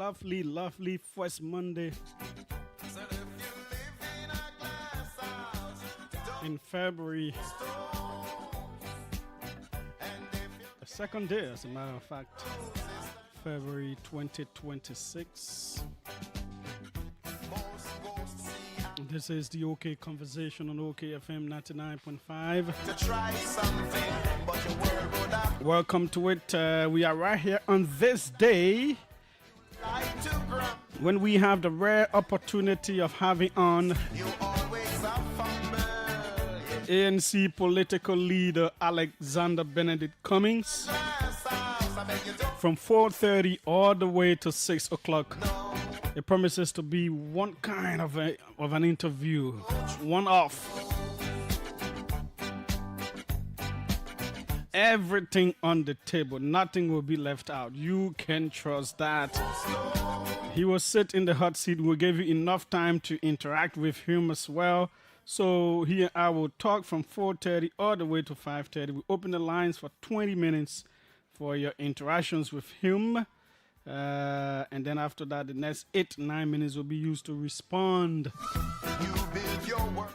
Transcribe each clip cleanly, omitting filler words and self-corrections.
lovely, lovely first Monday in February. The second day, as a matter of fact, February 2026. This is the OK Conversation on OKFM 99.5. Welcome to it. We are right here on this day when we have the rare opportunity of having on ANC political leader Alexander Benedict Cummings from 4:30 all the way to 6 o'clock. It promises to be one kind of an interview, one off. Everything on the table, nothing will be left out. You can trust that. He will sit in the hot seat. We'll give you enough time to interact with him as well. So he and I will talk from 4:30 all the way to 5:30. We open the lines for 20 minutes for your interactions with him. And then after that, the next 8-9 minutes will be used to respond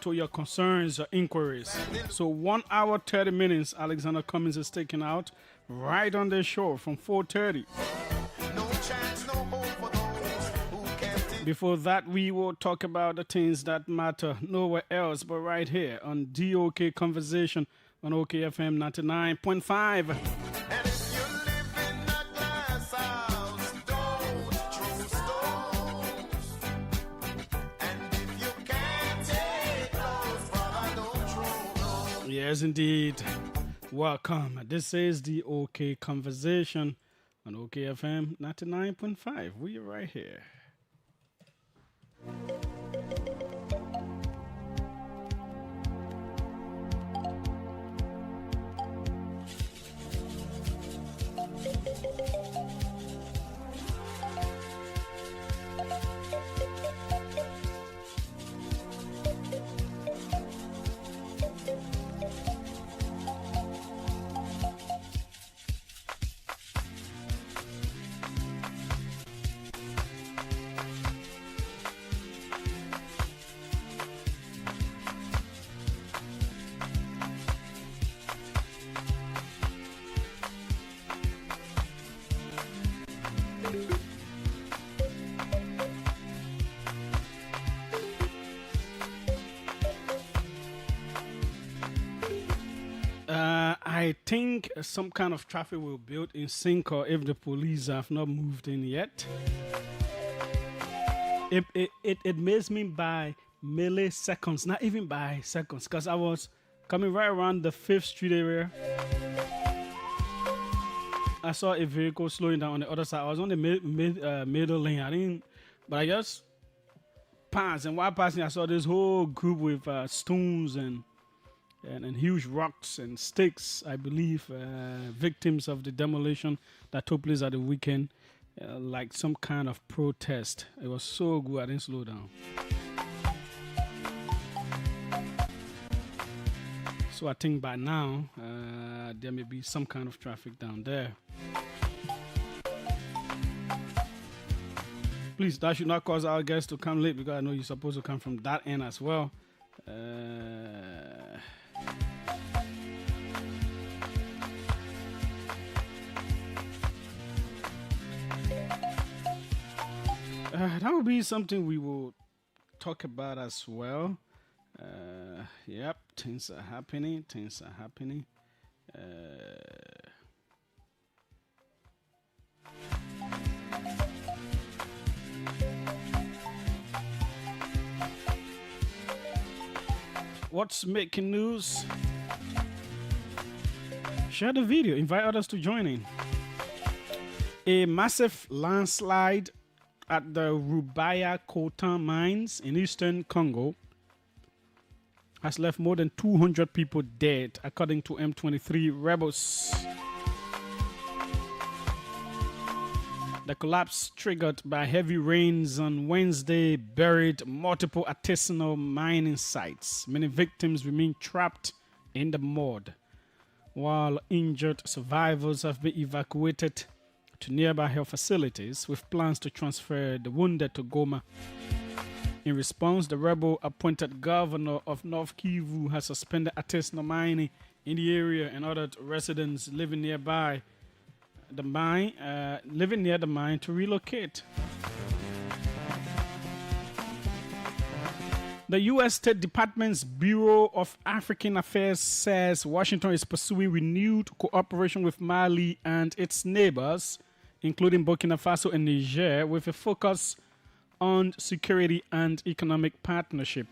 to your concerns or inquiries. So 1 hour, 30 minutes, Alexander Cummings is taking out right on the show from 4:30. Before that, we will talk about the things that matter nowhere else but right here on DOK Conversation on OKFM 99.5. Yes, indeed. Welcome. This is the OK Conversation on OKFM 99.5. We are right here. I think some kind of traffic will build in Cinco if the police have not moved in yet. It makes me by milliseconds, not even by seconds, because I was coming right around the 5th Street area. I saw a vehicle slowing down on the other side. I was on the middle lane. But I just passed, and while passing, I saw this whole group with stones and huge rocks and sticks, I believe, victims of the demolition that took place at the weekend, like some kind of protest. It was so good, I didn't slow down. So I think by now, there may be some kind of traffic down there. Please, that should not cause our guests to come late, because I know you're supposed to come from that end as well. That will be something we will talk about as well. Yep, things are happening. What's making news? Share the video, invite others to join in. A massive landslide at the Rubaya Coltan mines in eastern Congo has left more than 200 people dead, according to M23 rebels. The collapse, triggered by heavy rains on Wednesday, buried multiple artisanal mining sites. Many victims remain trapped in the mud, while injured survivors have been evacuated to nearby health facilities with plans to transfer the wounded to Goma. In response, the rebel-appointed governor of North Kivu has suspended artisanal mining in the area and ordered residents living near the mine to relocate. The U.S. State Department's Bureau of African Affairs says Washington is pursuing renewed cooperation with Mali and its neighbors, including Burkina Faso and Niger, with a focus on security and economic partnership.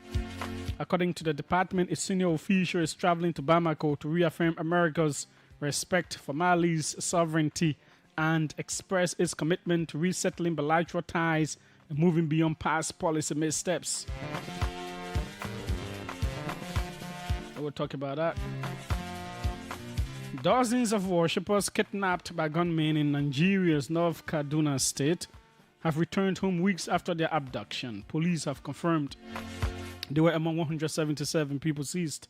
According to the department, a senior official is traveling to Bamako to reaffirm America's respect for Mali's sovereignty and express its commitment to resettling bilateral ties and moving beyond past policy missteps. We'll talk about that. Dozens of worshippers kidnapped by gunmen in Nigeria's North Kaduna state have returned home weeks after their abduction. Police have confirmed they were among 177 people seized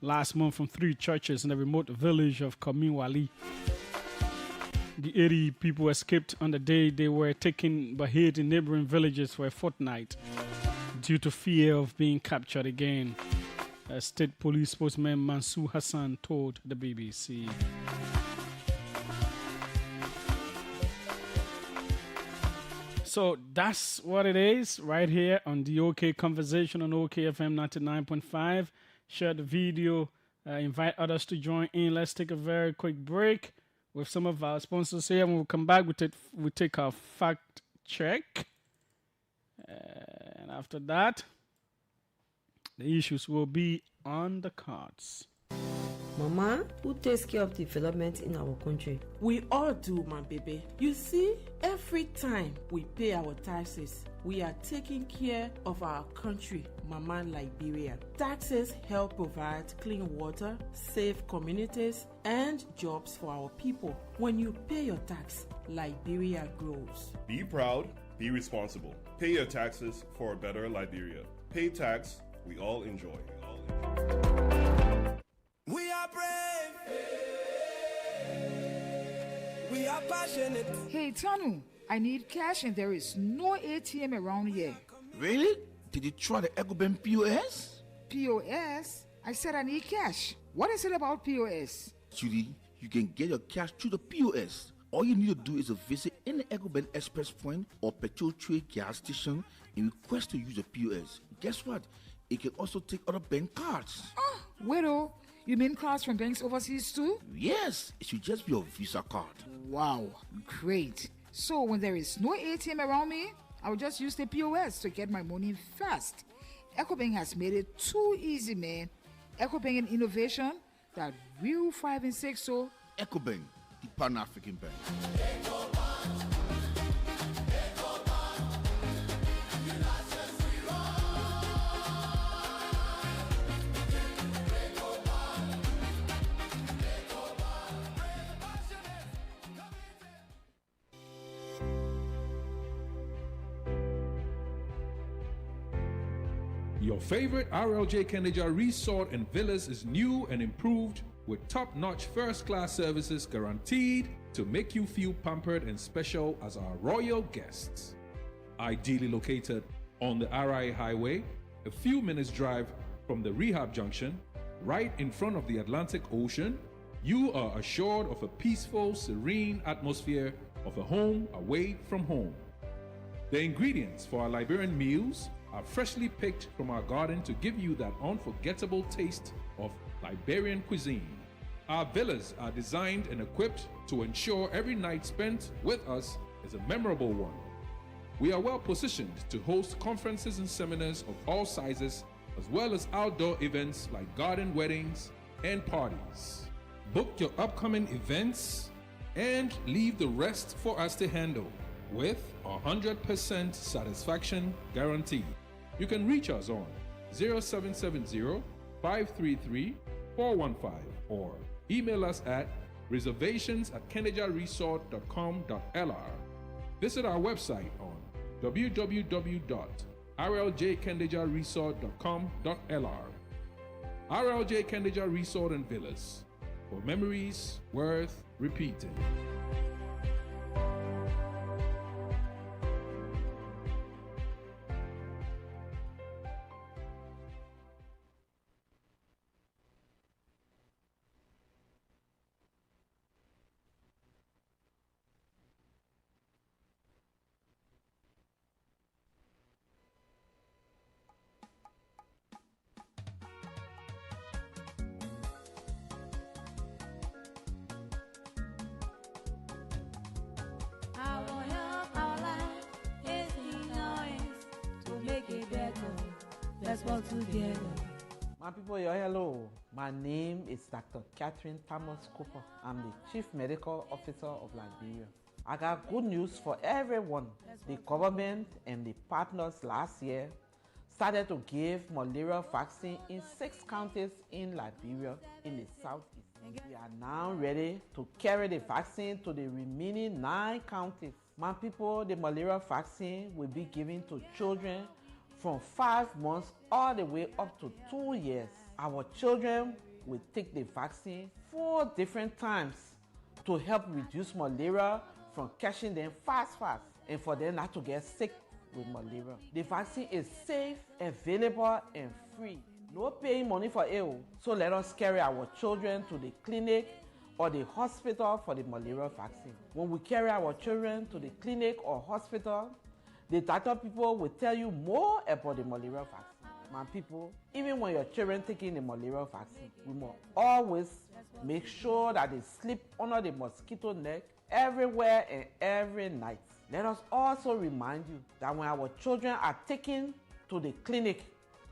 last month from 3 churches in the remote village of Kaminwali. The 80 people escaped on the day they were taken but hid in neighboring villages for a fortnight due to fear of being captured again. State Police spokesman Mansour Hassan told the BBC. So that's what it is right here on the OK Conversation on OKFM 99.5. Share the video, invite others to join in. Let's take a very quick break with some of our sponsors here. When we come back, we take our fact check. And after that, the issues will be on the cards. Mama, who takes care of development in our country? We all do, my baby. You see, every time we pay our taxes, we are taking care of our country, Mama Liberia. Taxes help provide clean water, safe communities, and jobs for our people. When you pay your tax, Liberia grows. Be proud, be responsible. Pay your taxes for a better Liberia. Pay tax, we all enjoy. We are brave. We are passionate. Hey, Tanu, I need cash and there is no ATM around here. Really? Did you try the EcoBank POS? POS? I said I need cash. What is it about POS? Judy, you can get your cash through the POS. All you need to do is to visit any EcoBank Express point or petrol trade gas station and request to use the POS. Guess what? It can also take other bank cards. Oh, widow. You mean cards from banks overseas too? Yes, it should just be your Visa card. Wow, great. So when there is no ATM around me, I will just use the POS to get my money fast. EcoBank has made it too easy, man. EcoBank and innovation that will 5 and 6 so. EcoBank, the Pan-African Bank. Your favorite RLJ Kendeja Resort and Villas is new and improved with top-notch first-class services guaranteed to make you feel pampered and special as our royal guests. Ideally located on the RI Highway, a few minutes drive from the rehab junction, right in front of the Atlantic Ocean, you are assured of a peaceful, serene atmosphere of a home away from home. The ingredients for our Liberian meals are freshly picked from our garden to give you that unforgettable taste of Liberian cuisine. Our villas are designed and equipped to ensure every night spent with us is a memorable one. We are well positioned to host conferences and seminars of all sizes, as well as outdoor events like garden weddings and parties. Book your upcoming events and leave the rest for us to handle with 100% satisfaction guarantee. You can reach us on 0770-533-415 or email us at reservations@kendejaresort.com.lr. Visit our website on www.rljkendejaresort.com.lr. RLJ Kendeja Resort and Villas, for memories worth repeating. Let's work together. My people, hello. My name is Dr. Catherine Thomas Cooper. I'm the Chief Medical Officer of Liberia. I got good news for everyone. The government and the partners last year started to give malaria vaccine in 6 counties in Liberia in the southeast. We are now ready to carry the vaccine to the remaining 9 counties. My people, the malaria vaccine will be given to children from 5 months all the way up to 2 years. Our children will take the vaccine 4 different times to help reduce malaria from catching them fast and for them not to get sick with malaria. The vaccine is safe, available and free. No paying money for it. So let us carry our children to the clinic or the hospital for the malaria vaccine. When we carry our children to the clinic or hospital, the doctor people will tell you more about the malaria vaccine. My people, even when your children taking the malaria vaccine, we must always make sure that they sleep under the mosquito net everywhere and every night. Let us also remind you that when our children are taken to the clinic,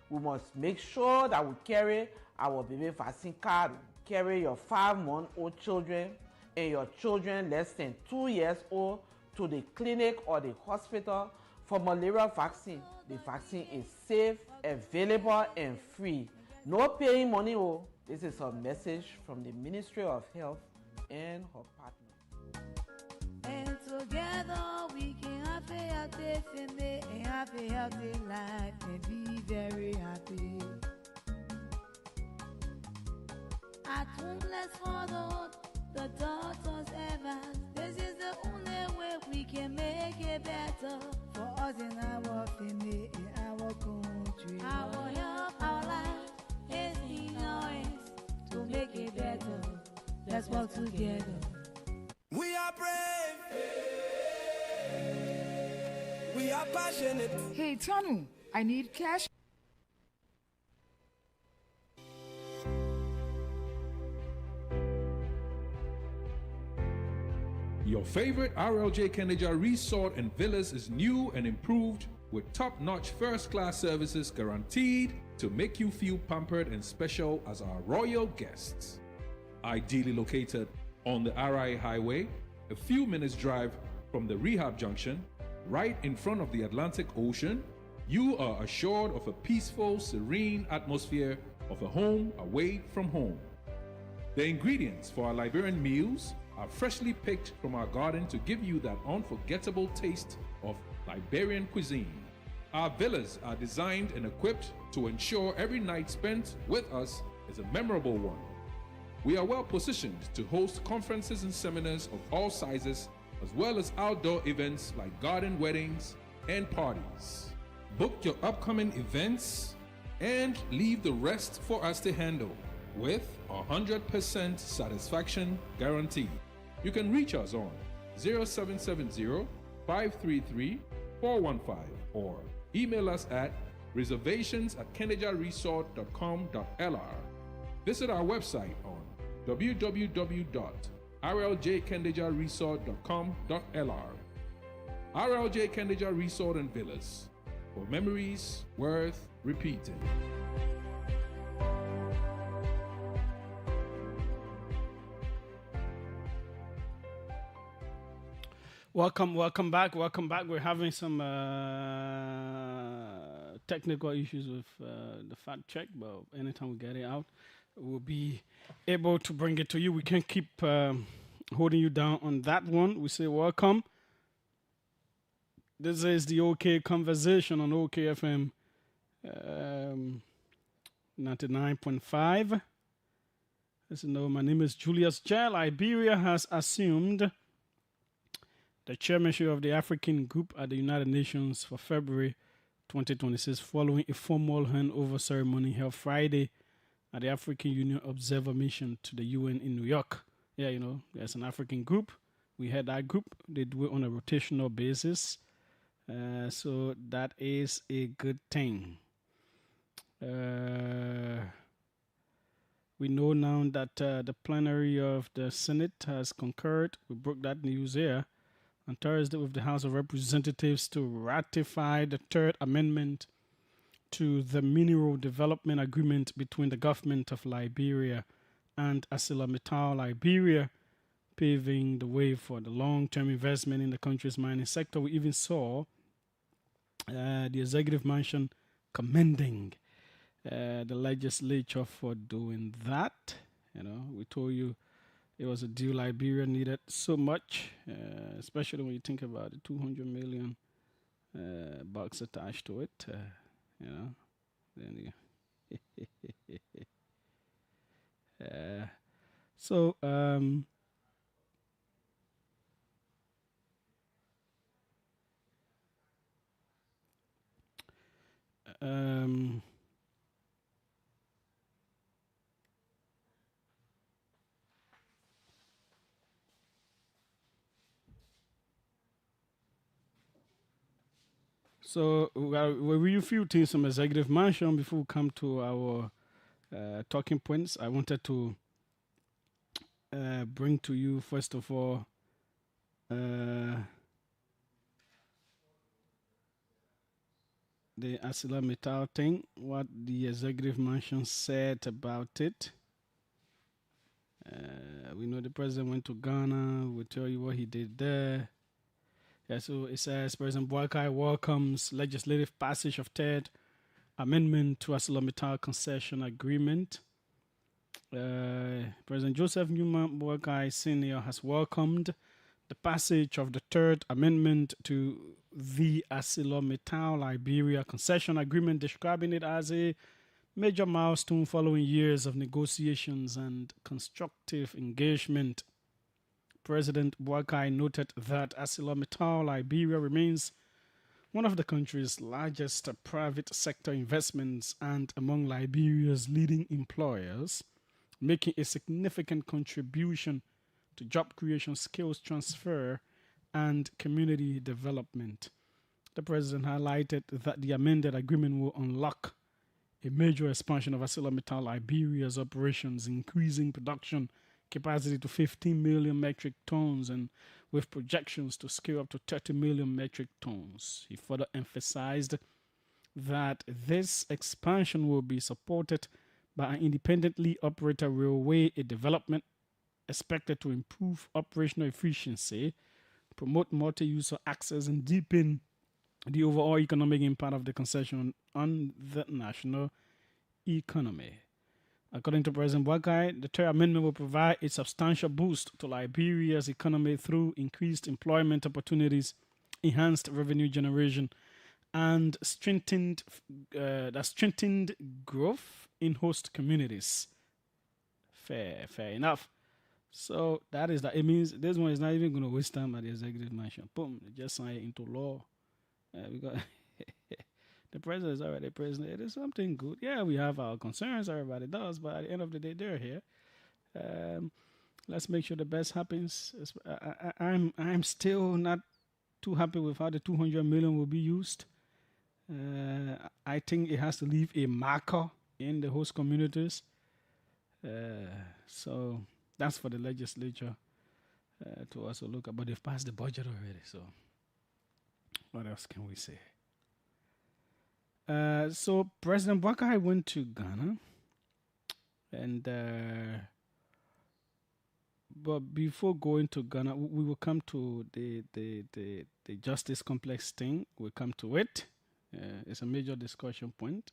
we must make sure that we carry our baby vaccine card. Carry your 5-month-old children and your children less than 2 years old to the clinic or the hospital for malaria vaccine. The vaccine is safe, available and free. No paying money. This is a message from the Ministry of Health and her partner. And together we can have a healthy family and have a healthy life and be very happy. At home, let's follow the doctor's advice. This is the only way we can make it better for us in our family, in our country. Our health, our life is in our hands to make it better. Let's work together. We are brave. We are passionate. Hey, Tanu, I need cash. Your favorite RLJ Kandija Resort and Villas is new and improved with top-notch first-class services guaranteed to make you feel pampered and special as our royal guests. Ideally located on the RI Highway, a few minutes drive from the rehab junction, right in front of the Atlantic Ocean, you are assured of a peaceful, serene atmosphere of a home away from home. The ingredients for our Liberian meals are freshly picked from our garden to give you that unforgettable taste of Liberian cuisine. Our villas are designed and equipped to ensure every night spent with us is a memorable one. We are well positioned to host conferences and seminars of all sizes, as well as outdoor events like garden weddings and parties. Book your upcoming events and leave the rest for us to handle with 100% satisfaction guarantee. You can reach us on 0770-533-415 or email us at reservations@kendejaresort.com.lr. Visit our website on www.rljkendejaresort.com.lr. RLJ Kandija Resort and Villas, for memories worth repeating. Welcome back. We're having some technical issues with the fact check, but anytime we get it out, we'll be able to bring it to you. We can't keep holding you down on that one. We say welcome. This is the OK Conversation on OKFM 99.5. As you know, my name is Julius. Liberia has assumed the chairmanship of the African Group at the United Nations for February 2026 following a formal handover ceremony held Friday at the African Union Observer Mission to the UN in New York. Yeah, you know, there's an African group. We had that group. They do it on a rotational basis. So that is a good thing. We know now that the plenary of the Senate has concurred. We broke that news here on Thursday with the House of Representatives to ratify the Third Amendment to the mineral development agreement between the government of Liberia and ArcelorMittal Liberia, paving the way for the long-term investment in the country's mining sector. We even saw the executive mansion commending the legislature for doing that. We told you it was a deal Liberia needed so much, especially when you think about the 200 million bucks attached to it. Then so So we'll review a few things from executive mansion before we come to our talking points. I wanted to bring to you, first of all, the ArcelorMittal thing, what the executive mansion said about it. We know the president went to Ghana. We'll tell you what he did there. Yeah, so it says President Boakai welcomes legislative passage of third amendment to ArcelorMittal concession agreement. President Joseph Newman Boakai Sr. has welcomed the passage of the third amendment to the ArcelorMittal Liberia concession agreement, describing it as a major milestone following years of negotiations and constructive engagement. President Boakai noted that ArcelorMittal Liberia remains one of the country's largest private sector investments and among Liberia's leading employers, making a significant contribution to job creation, skills transfer, and community development. The president highlighted that the amended agreement will unlock a major expansion of ArcelorMittal Liberia's operations, increasing production capacity to 15 million metric tons and with projections to scale up to 30 million metric tons. He further emphasized that this expansion will be supported by an independently operated railway, a development expected to improve operational efficiency, promote multi-user access, and deepen the overall economic impact of the concession on the national economy. According to President Boakai, the third amendment will provide a substantial boost to Liberia's economy through increased employment opportunities, enhanced revenue generation, and strengthened growth in host communities. Fair enough. So that is that. It means this one is not even going to waste time at the executive mansion. Boom, they just sign it into law. We got the president is already president. It is something good. Yeah, we have our concerns. Everybody does, but at the end of the day, they're here. Let's make sure the best happens. I'm still not too happy with how the 200 million will be used. I think it has to leave a marker in the host communities. So that's for the legislature to also look at. But they've passed the budget already. So what else can we say? So President Boakai went to Ghana, and but before going to Ghana, we will come to the justice complex thing. We'll come to it. It's a major discussion point.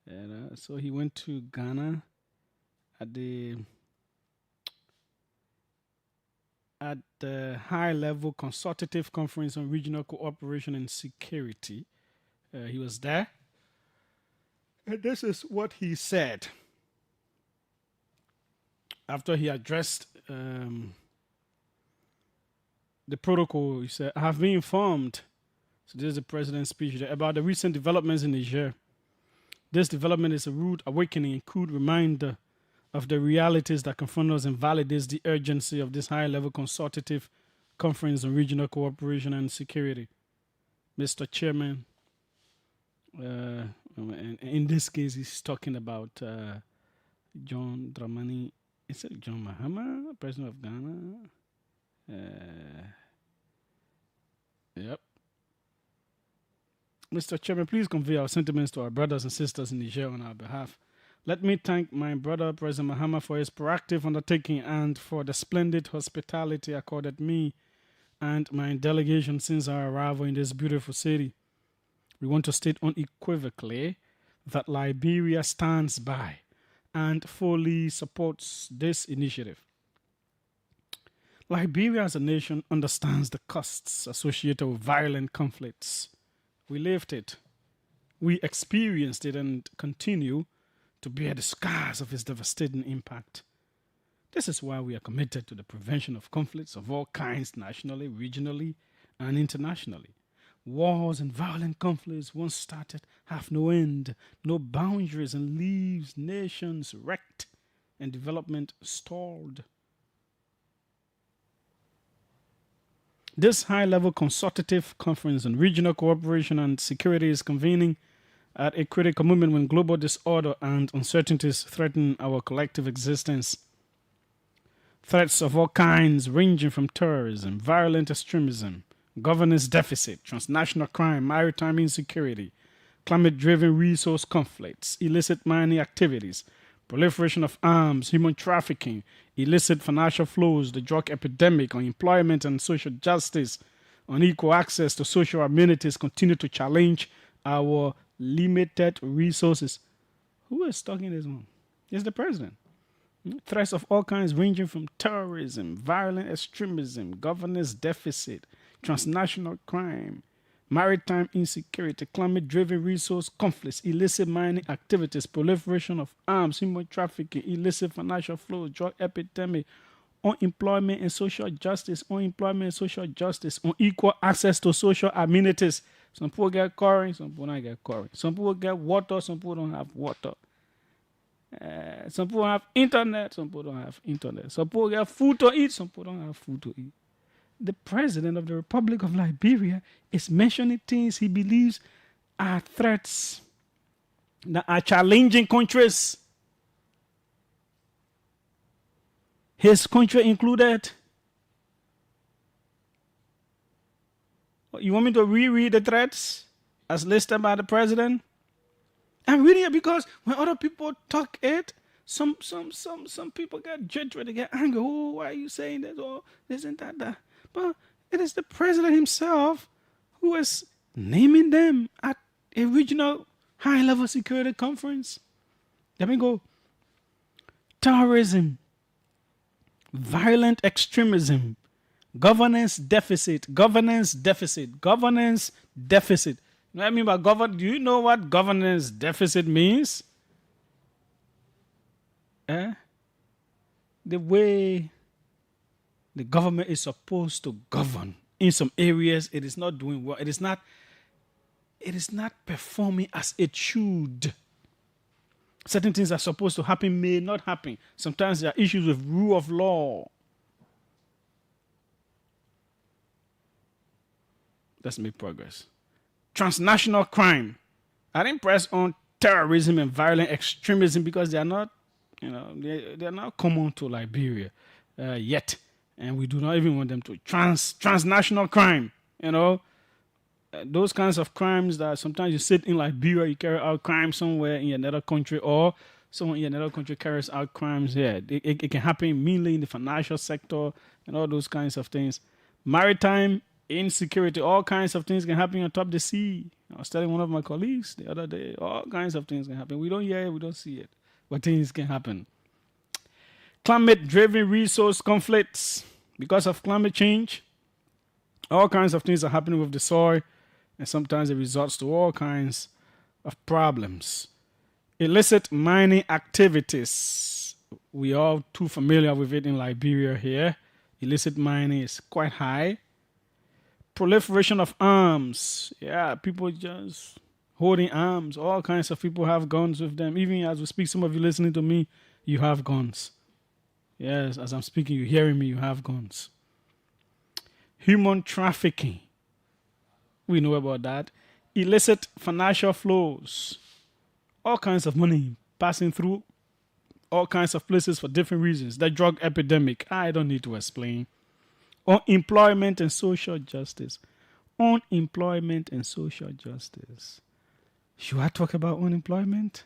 And so he went to Ghana at the high-level consultative conference on regional cooperation and security. He was there. And this is what he said after he addressed the protocol. He said, I have been informed, so this is the president's speech there, about the recent developments in Niger. This development is a rude awakening, a crude reminder of the realities that confront us and validates the urgency of this high-level consultative conference on regional cooperation and security. Mr. Chairman, and in this case, he's talking about John Dramani. Is it John Mahama, president of Ghana? Yep. Mr. Chairman, please convey our sentiments to our brothers and sisters in Niger on our behalf. Let me thank my brother, President Mahama, for his proactive undertaking and for the splendid hospitality accorded me and my delegation since our arrival in this beautiful city. We want to state unequivocally that Liberia stands by and fully supports this initiative. Liberia as a nation understands the costs associated with violent conflicts. We lived it, we experienced it, and continue to bear the scars of its devastating impact. This is why we are committed to the prevention of conflicts of all kinds nationally, regionally, and internationally. Wars and violent conflicts, once started, have no end, no boundaries, and leaves nations wrecked and development stalled. This high-level consultative conference on regional cooperation and security is convening at a critical moment when global disorder and uncertainties threaten our collective existence. Threats of all kinds, ranging from terrorism, violent extremism, governance deficit, transnational crime, maritime insecurity, climate-driven resource conflicts, illicit mining activities, proliferation of arms, human trafficking, illicit financial flows, the drug epidemic, unemployment and social justice, unequal access to social amenities continue to challenge our limited resources. Who is talking this one? It's the president. Threats of all kinds ranging from terrorism, violent extremism, governance deficit, transnational crime, maritime insecurity, climate-driven resource conflicts, illicit mining activities, proliferation of arms, human trafficking, illicit financial flows, drug epidemic, unemployment and social justice, unequal access to social amenities. Some people get curry, some people don't get curry. Some people get water, some people don't have water. Some people have internet, some people don't have internet. Some people get food to eat, some people don't have food to eat. The president of the Republic of Liberia is mentioning things he believes are threats that are challenging countries. His country included. You want me to reread the threats as listed by the president? I'm reading it because when other people talk it, some people get jittery, they get angry. Oh, why are you saying this? Oh, this and that. But it is the president himself who is naming them at a regional high-level security conference. Let me go. Terrorism, violent extremism, governance deficit. You know what I mean by governance? Do you know what governance deficit means? The way the government is supposed to govern. In some areas, it is not doing well. It is not performing as it should. Certain things are supposed to happen may not happen. Sometimes there are issues with rule of law. Let's make progress. Transnational crime. I didn't press on terrorism and violent extremism because they are not, they are not common to Liberia yet. And we do not even want them to. Transnational crime, those kinds of crimes that sometimes you sit in Liberia, you carry out crimes somewhere in another country, or someone in another country carries out crimes here. It can happen mainly in the financial sector and all those kinds of things. Maritime insecurity, all kinds of things can happen on top of the sea. I was telling one of my colleagues the other day, all kinds of things can happen. We don't hear it, we don't see it, but things can happen. Climate-driven resource conflicts. Because of climate change, all kinds of things are happening with the soil, and sometimes it results to all kinds of problems. Illicit mining activities. We are all too familiar with it in Liberia here. Illicit mining is quite high. Proliferation of arms. Yeah, people just holding arms. All kinds of people have guns with them. Even as we speak, some of you listening to me, you have guns. Yes, as I'm speaking, you're hearing me, you have guns. Human trafficking. We know about that. Illicit financial flows. All kinds of money passing through all kinds of places for different reasons. The drug epidemic, I don't need to explain. Unemployment and social justice. unemployment and social justice. Should I talk about unemployment?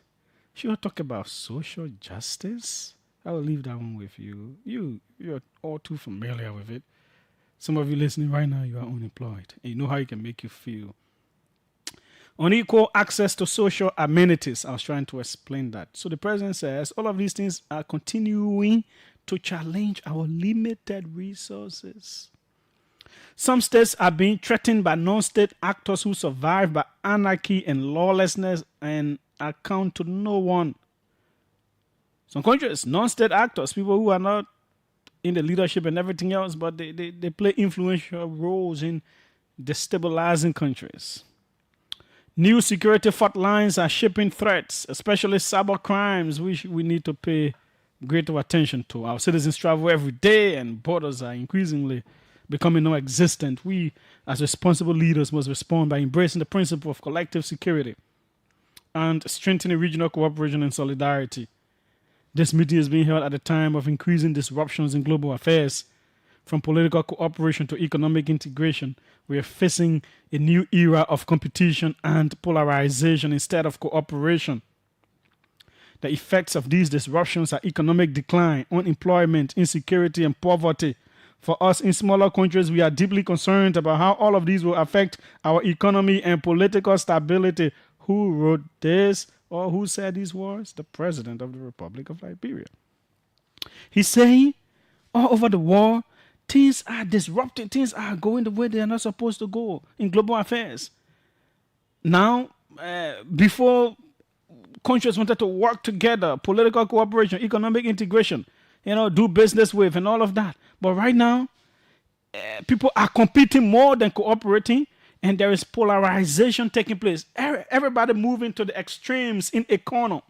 Should I talk about social justice? I will leave that one with you. You're all too familiar with it. Some of you listening right now, you are unemployed. And you know how it can make you feel. Unequal access to social amenities. I was trying to explain that. So the president says all of these things are continuing to challenge our limited resources. Some states are being threatened by non-state actors who survive by anarchy and lawlessness and account to no one. Some countries, non-state actors, people who are not in the leadership and everything else, but they play influential roles in destabilizing countries. New security fault lines are shaping threats, especially cyber crimes, which we need to pay greater attention to. Our citizens travel every day and borders are increasingly becoming non-existent. We, as responsible leaders, must respond by embracing the principle of collective security and strengthening regional cooperation and solidarity. This meeting is being held at a time of increasing disruptions in global affairs. From political cooperation to economic integration, we are facing a new era of competition and polarization instead of cooperation. The effects of these disruptions are economic decline, unemployment, insecurity, and poverty. For us in smaller countries, we are deeply concerned about how all of these will affect our economy and political stability. Who wrote this or who said these words? The President of the Republic of Liberia. He's saying all over the world, things are disrupted. Things are going the way they are not supposed to go in global affairs. Now, before countries wanted to work together, political cooperation, economic integration, do business with and all of that. But right now, people are competing more than cooperating, and there is polarization taking place. Everybody moving to the extremes in a corner.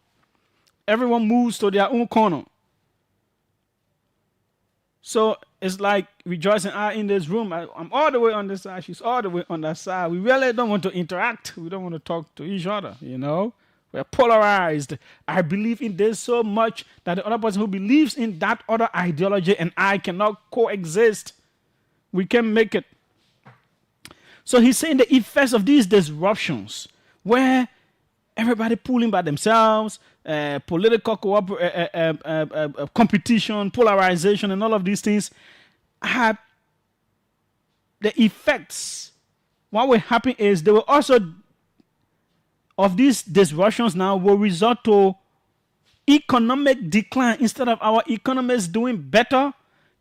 Everyone moves to their own corner. So it's like Rejoice and I in this room. I'm all the way on this side. She's all the way on that side. We really don't want to interact. We don't want to talk to each other, We're polarized. I believe in this so much that the other person who believes in that other ideology and I cannot coexist. We can make it. So he's saying the effects of these disruptions where everybody pulling by themselves, political competition, polarization, and all of these things have the effects. What will happen is they will also, of these disruptions now, will result to economic decline. Instead of our economies doing better,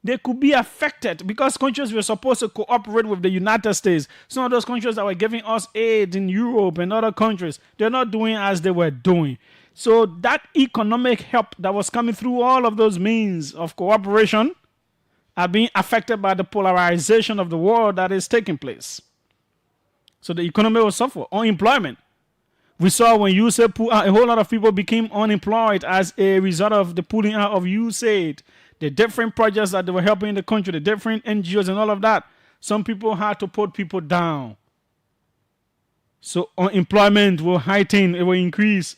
they could be affected because countries were supposed to cooperate with the United States. Some of those countries that were giving us aid in Europe and other countries, they're not doing as they were doing. So that economic help that was coming through all of those means of cooperation are being affected by the polarization of the world that is taking place. So the economy will suffer. Unemployment. We saw when USAID pulled out, a whole lot of people became unemployed as a result of the pulling out of USAID. The different projects that they were helping in the country, the different NGOs and all of that. Some people had to put people down. So unemployment will heighten, it will increase.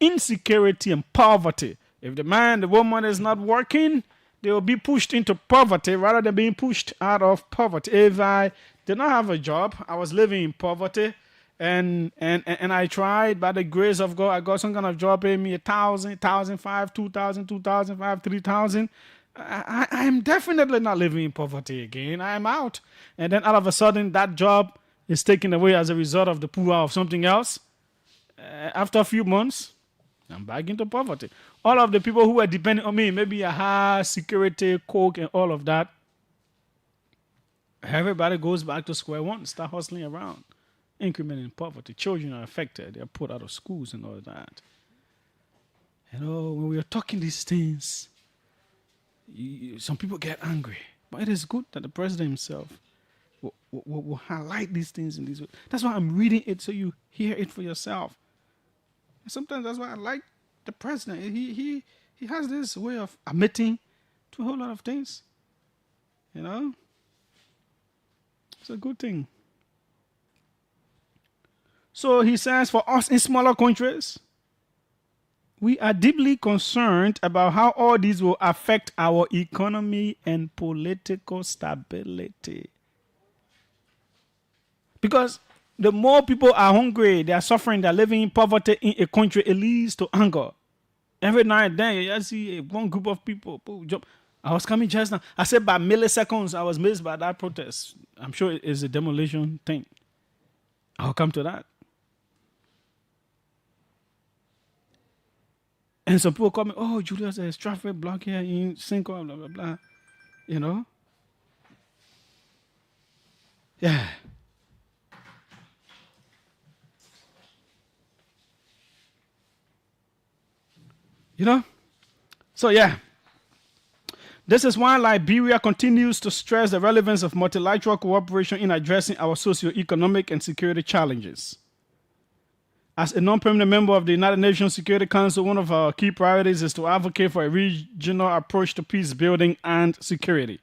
Insecurity and poverty. If the man, the woman is not working, they will be pushed into poverty rather than being pushed out of poverty. If I did not have a job, I was living in poverty, and I tried, by the grace of God, I got some kind of job paying me 1,000, 1,500, 2,000, 2,500, 3,000. I am definitely not living in poverty again. I am out. And then all of a sudden, that job is taken away as a result of the pull out of something else. After a few months, I'm back into poverty. All of the people who were depending on me, maybe I had security, coke, and all of that. Everybody goes back to square one, start hustling around. Increment in poverty. Children are affected. They're put out of schools and all that. When we are talking these things, some people get angry. But it is good that the president himself will highlight these things in these ways. That's why I'm reading it so you hear it for yourself. And sometimes that's why I like the president. He has this way of admitting to a whole lot of things. It's a good thing. So he says, for us in smaller countries, we are deeply concerned about how all these will affect our economy and political stability. Because the more people are hungry, they are suffering, they are living in poverty in a country, it leads to anger. Every night and then, you see one group of people jump. I was coming just now. I said by milliseconds, I was missed by that protest. I'm sure it is a demolition thing. I'll come to that. And some people call me, oh, Julius, there's traffic block here in Cinco, blah, blah, blah. You know? Yeah. You know? So, yeah. This is why Liberia continues to stress the relevance of multilateral cooperation in addressing our socio-economic and security challenges. As a non-permanent member of the United Nations Security Council, one of our key priorities is to advocate for a regional approach to peace building and security.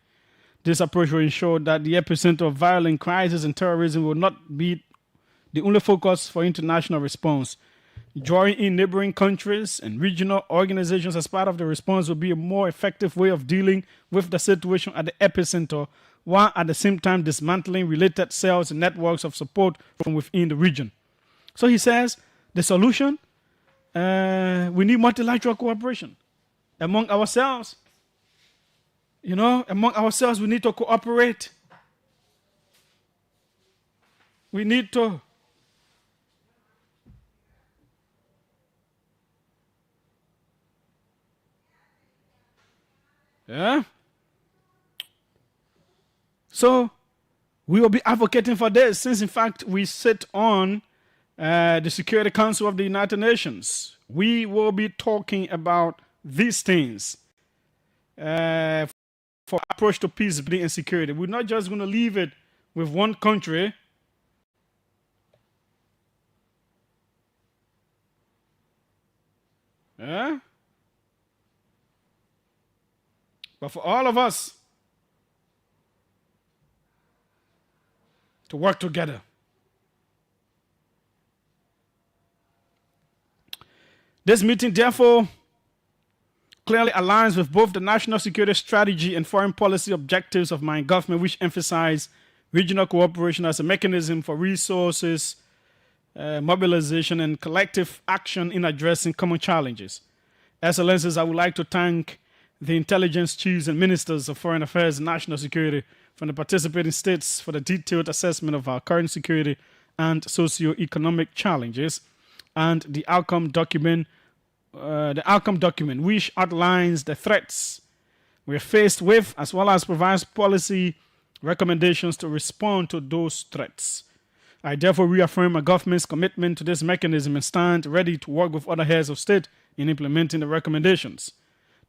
This approach will ensure that the epicenter of violent crisis and terrorism will not be the only focus for international response. Drawing in neighboring countries and regional organizations as part of the response will be a more effective way of dealing with the situation at the epicenter, while at the same time dismantling related cells and networks of support from within the region. So he says the solution, we need multilateral cooperation among ourselves. You know, among ourselves, we need to cooperate. We need to yeah. So we will be advocating for this, since in fact we sit on the Security Council of the United Nations. We will be talking about these things for approach to peace building and security. We're not just going to leave it with one country. Yeah? But for all of us to work together. This meeting, therefore, clearly aligns with both the national security strategy and foreign policy objectives of my government, which emphasize regional cooperation as a mechanism for resources, mobilization, and collective action in addressing common challenges. Excellencies, I would like to thank the intelligence chiefs and ministers of foreign affairs and national security from the participating states for the detailed assessment of our current security and socio-economic challenges, and the outcome document, which outlines the threats we are faced with, as well as provides policy recommendations to respond to those threats. I therefore reaffirm my government's commitment to this mechanism and stand ready to work with other heads of state in implementing the recommendations.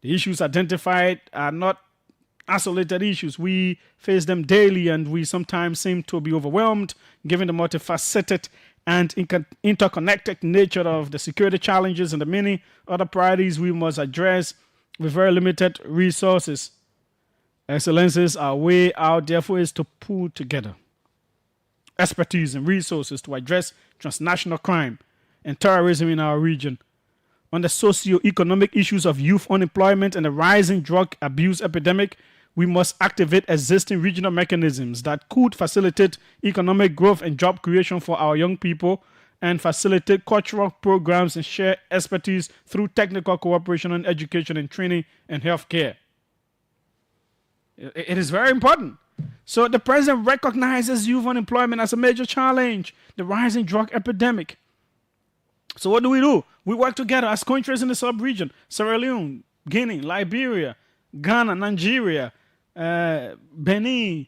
The issues identified are not isolated issues. We face them daily, and we sometimes seem to be overwhelmed given the multifaceted and interconnected nature of the security challenges and the many other priorities we must address with very limited resources. Excellencies, our way out therefore is to pull together expertise and resources to address transnational crime and terrorism in our region. On the socio-economic issues of youth unemployment and the rising drug abuse epidemic, we must activate existing regional mechanisms that could facilitate economic growth and job creation for our young people, and facilitate cultural programs and share expertise through technical cooperation on education and training and healthcare. It is very important. So the president recognizes youth unemployment as a major challenge, the rising drug epidemic. So what do? We work together as countries in the sub-region: Sierra Leone, Guinea, Liberia, Ghana, Nigeria, Benin,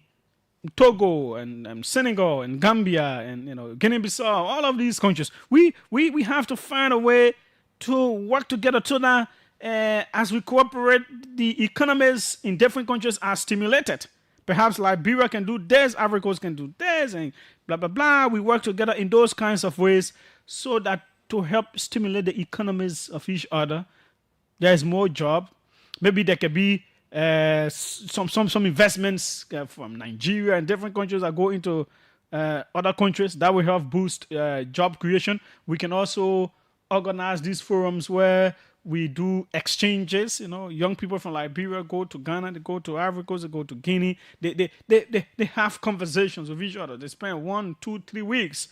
Togo, and Senegal, and Gambia, and Guinea-Bissau. All of these countries, we have to find a way to work together so that as we cooperate, the economies in different countries are stimulated. Perhaps Liberia can do this, Ivory Coast can do this, and blah blah blah. We work together in those kinds of ways so that to help stimulate the economies of each other. There is more job. Maybe there could be some investments from Nigeria and different countries that go into other countries that will help boost job creation. We can also organize these forums where We do exchanges. Young people from Liberia go to Ghana, they go to Ivory Coast, they go to Guinea. They have conversations with each other. They spend 1, 2, 3 weeks.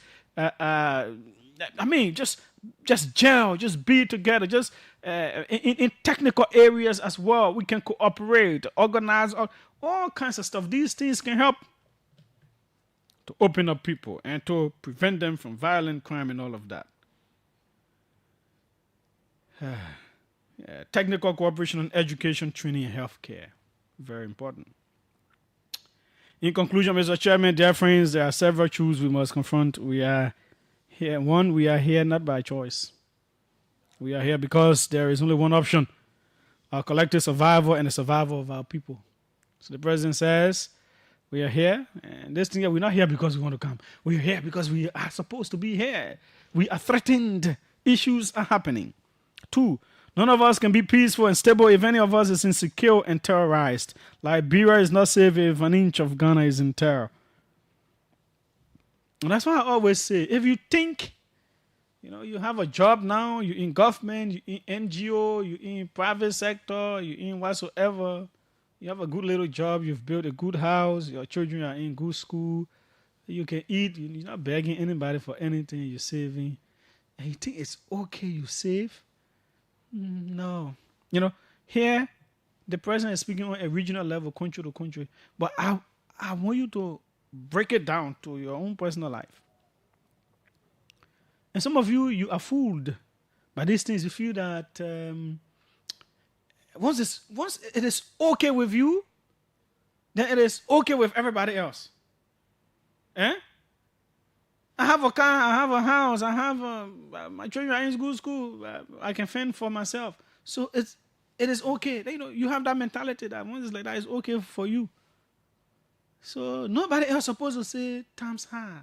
Just gel, just be together, just in technical areas as well. We can cooperate, organize, all kinds of stuff. These things can help to open up people and to prevent them from violent crime and all of that. Technical cooperation on education, training, and healthcare. Very important. In conclusion, Mr. Chairman, dear friends, there are several truths we must confront. We are here. One, we are here not by choice. We are here because there is only one option: our collective survival and the survival of our people. So the president says, we are here, and this thing, we're not here because we want to come. We're here because we are supposed to be here. We are threatened. Issues are happening. 2, none of us can be peaceful and stable if any of us is insecure and terrorized. Liberia is not safe if an inch of Ghana is in terror. And that's why I always say, if you think, you have a job now, you're in government, you're in NGO, you're in private sector, you're in whatsoever, you have a good little job, you've built a good house, your children are in good school, you can eat, you're not begging anybody for anything, you're saving, and you think it's okay you save? No. Here, the president is speaking on a regional level, country to country. But I want you to break it down to your own personal life. And some of you are fooled by these things. You feel that once it is okay with you, then it is okay with everybody else. I have a car, I have a house, I have my children are in good school, I can fend for myself. So it is okay. You have that mentality that once it's like that, it's okay for you. So nobody else supposed to say times high.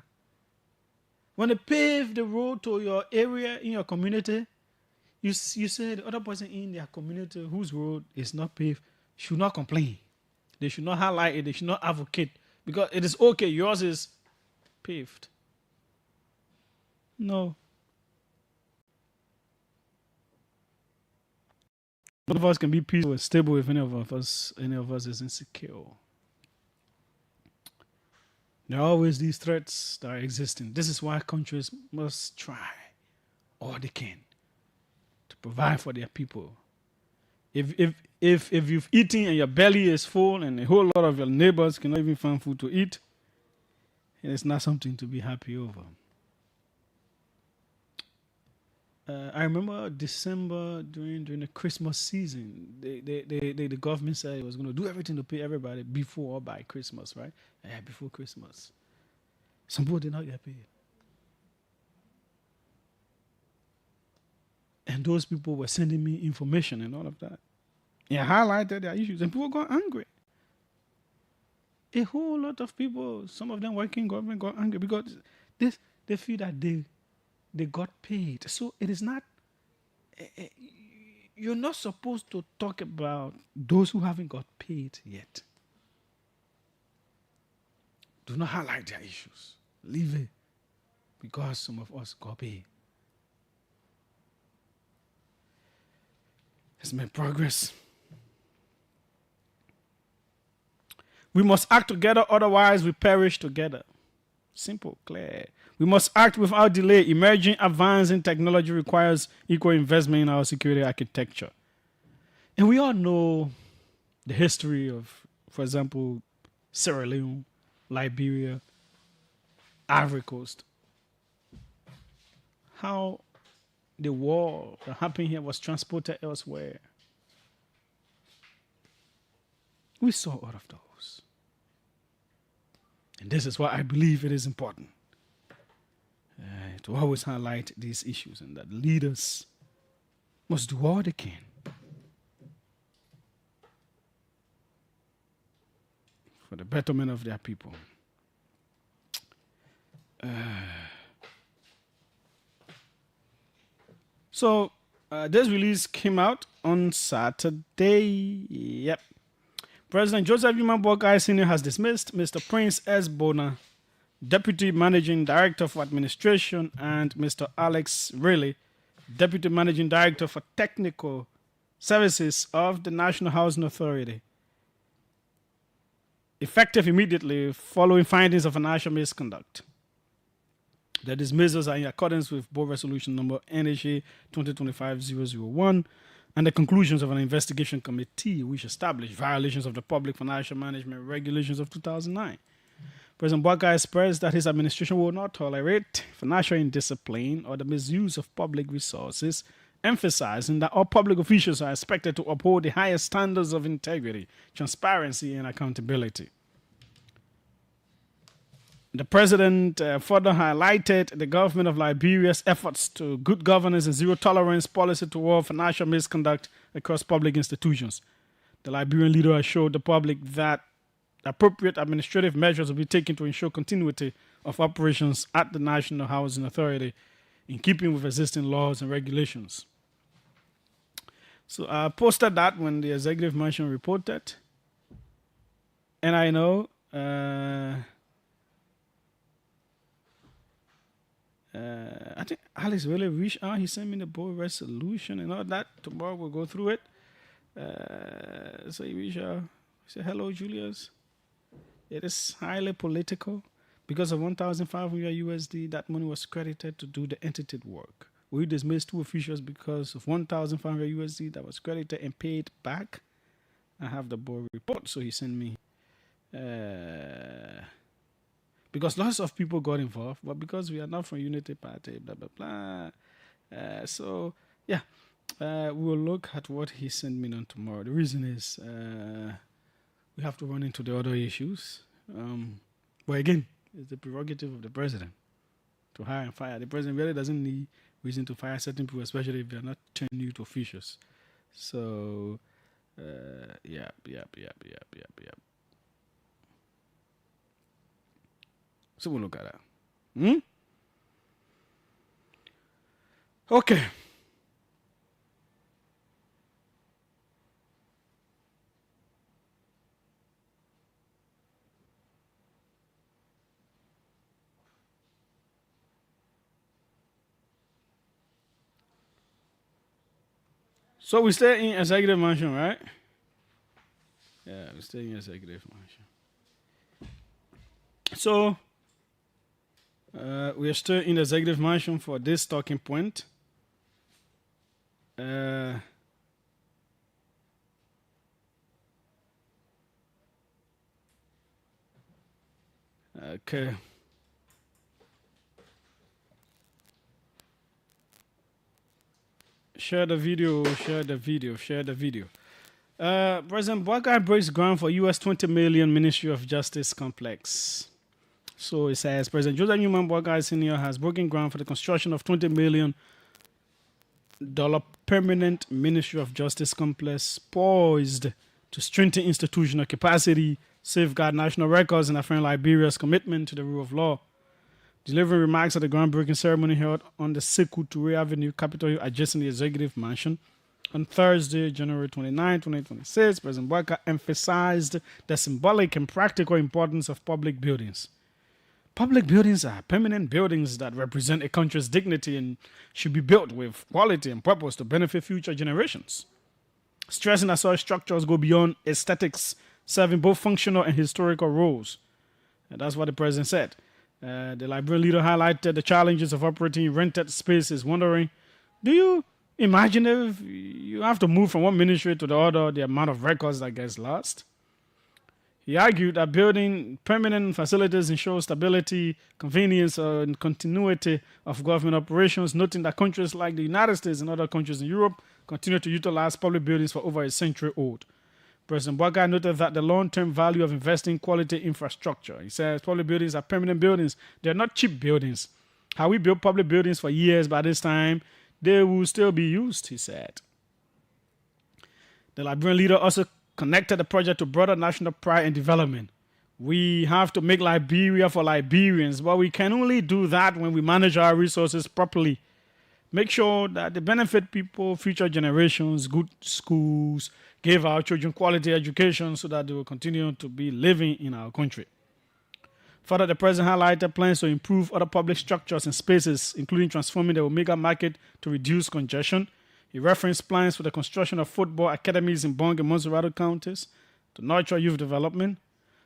When they pave the road to your area in your community, you say the other person in their community whose road is not paved should not complain. They should not highlight it. They should not advocate because it is okay. Yours is paved. No. None of us can be peaceful and stable if any of us is insecure. There are always these threats that are existing. This is why countries must try all they can to provide for their people. If you've eaten and your belly is full and a whole lot of your neighbors cannot even find food to eat, it's not something to be happy over. I remember December during the Christmas season, the government said it was going to do everything to pay everybody before or by Christmas, right? Before Christmas. Some people did not get paid. And those people were sending me information and all of that. And highlighted their issues. And people got angry. A whole lot of people, some of them working government, got angry because they feel that they got paid. So it is not, you're not supposed to talk about those who haven't got paid yet. Do not highlight their issues. Leave it because some of us got paid. Let's make progress. We must act together, otherwise we perish together. Simple, clear. We must act without delay. Emerging advance in technology requires equal investment in our security architecture. And we all know the history of, for example, Sierra Leone, Liberia, Ivory Coast. How the war that happened here was transported elsewhere. We saw all of those. And this is why I believe it is important to always highlight these issues, and that leaders must do all they can for the betterment of their people. So this release came out on Saturday. Yep. President Joseph Human Buckeye Sr. has dismissed Mr. Prince S. Bona, Deputy Managing Director for Administration, and Mr. Alex Riley, Deputy Managing Director for Technical Services of the National Housing Authority. Effective immediately following findings of financial misconduct. The dismissals are in accordance with Board Resolution number NHA 2025-001 and the conclusions of an investigation committee which established violations of the Public Financial Management Regulations of 2009. President Bwaka expressed that his administration will not tolerate financial indiscipline or the misuse of public resources, emphasizing that all public officials are expected to uphold the highest standards of integrity, transparency, and accountability. The president further highlighted the government of Liberia's efforts to good governance and zero-tolerance policy toward financial misconduct across public institutions. The Liberian leader assured the public that appropriate administrative measures will be taken to ensure continuity of operations at the National Housing Authority in keeping with existing laws and regulations. So I posted that when the executive mansion reported. And I know I think Alex really reached out. He sent me the board resolution and all that. Tomorrow we'll go through it. So he reached out. He said, hello, Julius. It is highly political. Because of 1,500 USD, that money was credited to do the entity work. We dismissed 2 officials because of 1,500 USD that was credited and paid back. I have the board report, so he sent me. Because lots of people got involved, but because we are not from Unity Party, blah, blah, blah. So, yeah, we'll look at what he sent me on tomorrow. The reason is we have to run into the other issues. But again, it's the prerogative of the president to hire and fire. The president really doesn't need reason to fire certain people, especially if they're not turning you to officials. So, yeah. So we'll look at that. Okay. So we stay in executive mansion, right? Yeah, we stay in executive mansion. So we are still in the executive mansion for this talking point. Okay. Share the video. President Bwaka breaks ground for US $20 million Ministry of Justice complex. So it says President Joseph Newman Bwaka Sr. has broken ground for the construction of $20 million permanent Ministry of Justice complex poised to strengthen institutional capacity, safeguard national records, and affirm Liberia's commitment to the rule of law. Delivering remarks at the groundbreaking ceremony held on the Sekou Touré Avenue, Capitol Hill, adjacent the Executive Mansion. On Thursday, January 29, 2026, President Bwaka emphasized the symbolic and practical importance of public buildings. Public buildings are permanent buildings that represent a country's dignity and should be built with quality and purpose to benefit future generations. Stressing that such structures go beyond aesthetics, serving both functional and historical roles. And that's what the president said. The Liberian leader highlighted the challenges of operating in rented spaces, wondering, do you imagine if you have to move from one ministry to the other, the amount of records that gets lost? He argued that building permanent facilities ensures stability, convenience, and continuity of government operations, noting that countries like the United States and other countries in Europe continue to utilize public buildings for over a century old. President Bwaka noted that the long-term value of investing in quality infrastructure. He says public buildings are permanent buildings. They're not cheap buildings. How we built public buildings for years, by this time, they will still be used, he said. The Liberian leader also connected the project to broader national pride and development. We have to make Liberia for Liberians, but we can only do that when we manage our resources properly. Make sure that they benefit people, future generations, good schools, give our children quality education so that they will continue to be living in our country. Further, the president highlighted plans to improve other public structures and spaces, including transforming the Omega Market to reduce congestion. He referenced plans for the construction of football academies in Bong and Montserrat counties to nurture youth development,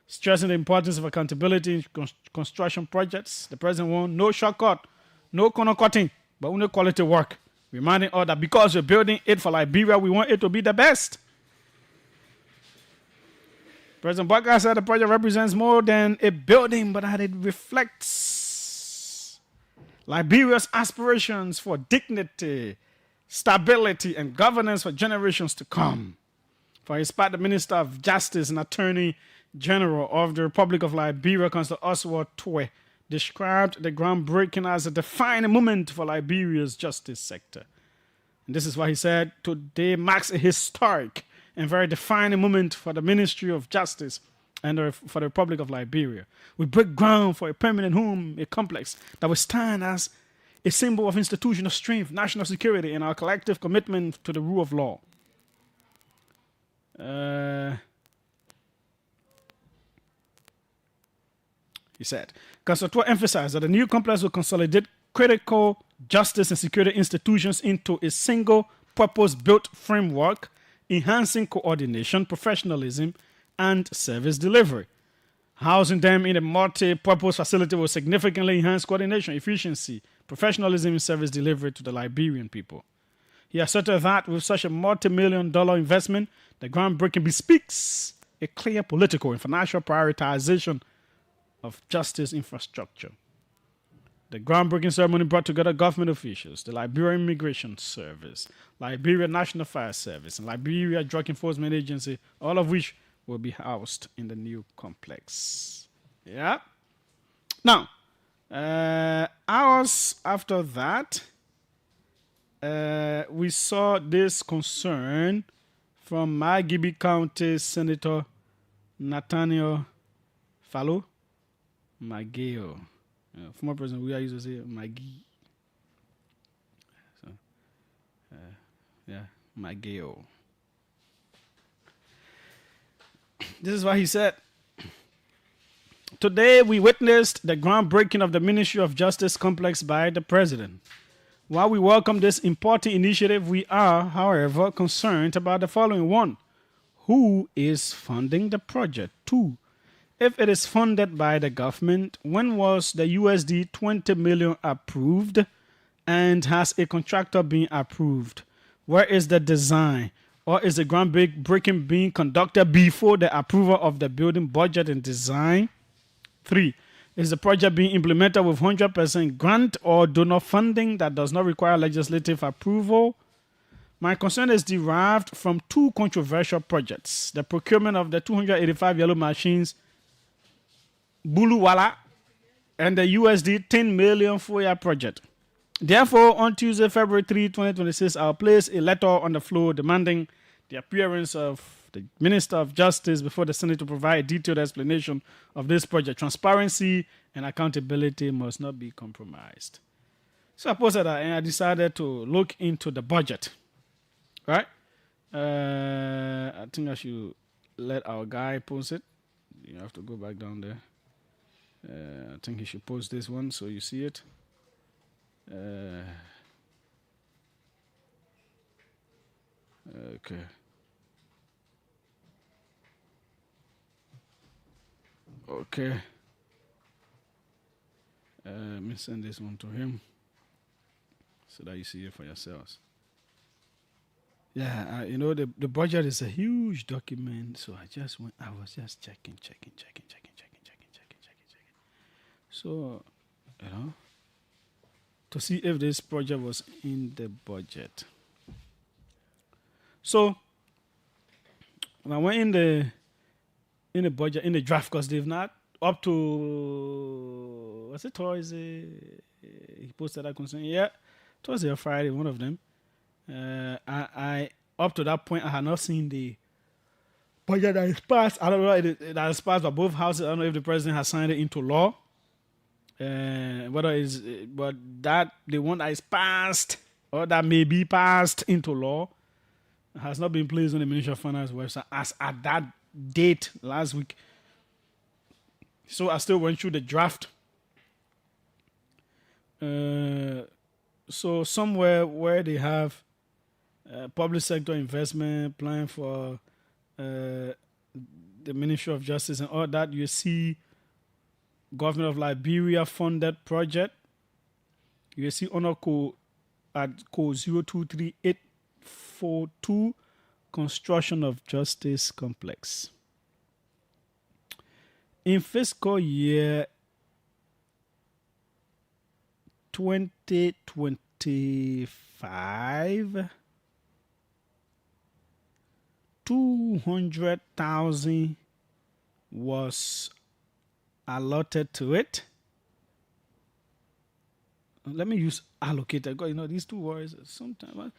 stressing the importance of accountability in construction projects. The president warned no shortcut, no corner cutting, but only quality work, reminding us that because we're building it for Liberia, we want it to be the best. President Barker said the project represents more than a building, but that it reflects Liberia's aspirations for dignity, stability, and governance for generations to come. For his part, the Minister of Justice and Attorney General of the Republic of Liberia, Constable Oswald Twe, described the groundbreaking as a defining moment for Liberia's justice sector. And this is why he said, today marks a historic and very defining moment for the Ministry of Justice and for the Republic of Liberia. We break ground for a permanent home, a complex that will stand as a symbol of institutional strength, national security, and our collective commitment to the rule of law. He said, Constable emphasized that the new complex will consolidate critical justice and security institutions into a single purpose-built framework, enhancing coordination, professionalism, and service delivery. Housing them in a multi-purpose facility will significantly enhance coordination, efficiency, professionalism, and service delivery to the Liberian people. He asserted that with such a multi-million-dollar investment, the groundbreaking bespeaks a clear political and financial prioritization of justice infrastructure. The groundbreaking ceremony brought together government officials, the Liberian Immigration Service, Liberia National Fire Service, and Liberia Drug Enforcement Agency, all of which will be housed in the new complex. Yeah. Now, hours after that, we saw this concern from Magibi County Senator Nathaniel Fallow Mageo. Former president, we are used to say Magi. So, Mageo. This is what he said. Today, we witnessed the groundbreaking of the Ministry of Justice complex by the president. While we welcome this important initiative, we are, however, concerned about the following. 1. Who is funding the project? 2. If it is funded by the government, when was the USD 20 million approved? And has a contractor been approved? Where is the design? Or is the groundbreaking being conducted before the approval of the building budget and design? 3. Is the project being implemented with 100% grant or donor funding that does not require legislative approval? My concern is derived from 2 controversial projects. The procurement of the 285 yellow machines, Buluwala, and the USD 10 million 4-year project. Therefore, on Tuesday, February 3, 2026, I'll place a letter on the floor demanding the appearance of the Minister of Justice before the Senate to provide a detailed explanation of this project. Transparency and accountability must not be compromised. So I posted that and I decided to look into the budget. Right? I think I should let our guy post it. You have to go back down there. I think he should post this one so you see it. Okay. Okay. Let me send this one to him so that you see it for yourselves. Yeah, the budget is a huge document, so I was just checking. So, to see if this project was in the budget. So, when I went in the budget, in the draft, because they've not up to, was it Thursday? He posted that concern. Yeah, Thursday or Friday, one of them. I up to that point, I had not seen the budget that is passed. I don't know if that is passed by both houses. I don't know if the president has signed it into law. But that the one that is passed or that may be passed into law has not been placed on the Ministry of Finance website as at that date last week. So I still went through the draft. So somewhere where they have public sector investment plan for the Ministry of Justice and all that, you see government of Liberia funded project. You see honor code at code 023842 construction of justice complex. In fiscal year 2025, 200,000 was allotted to it. Let me use allocated. You know, these two words sometimes.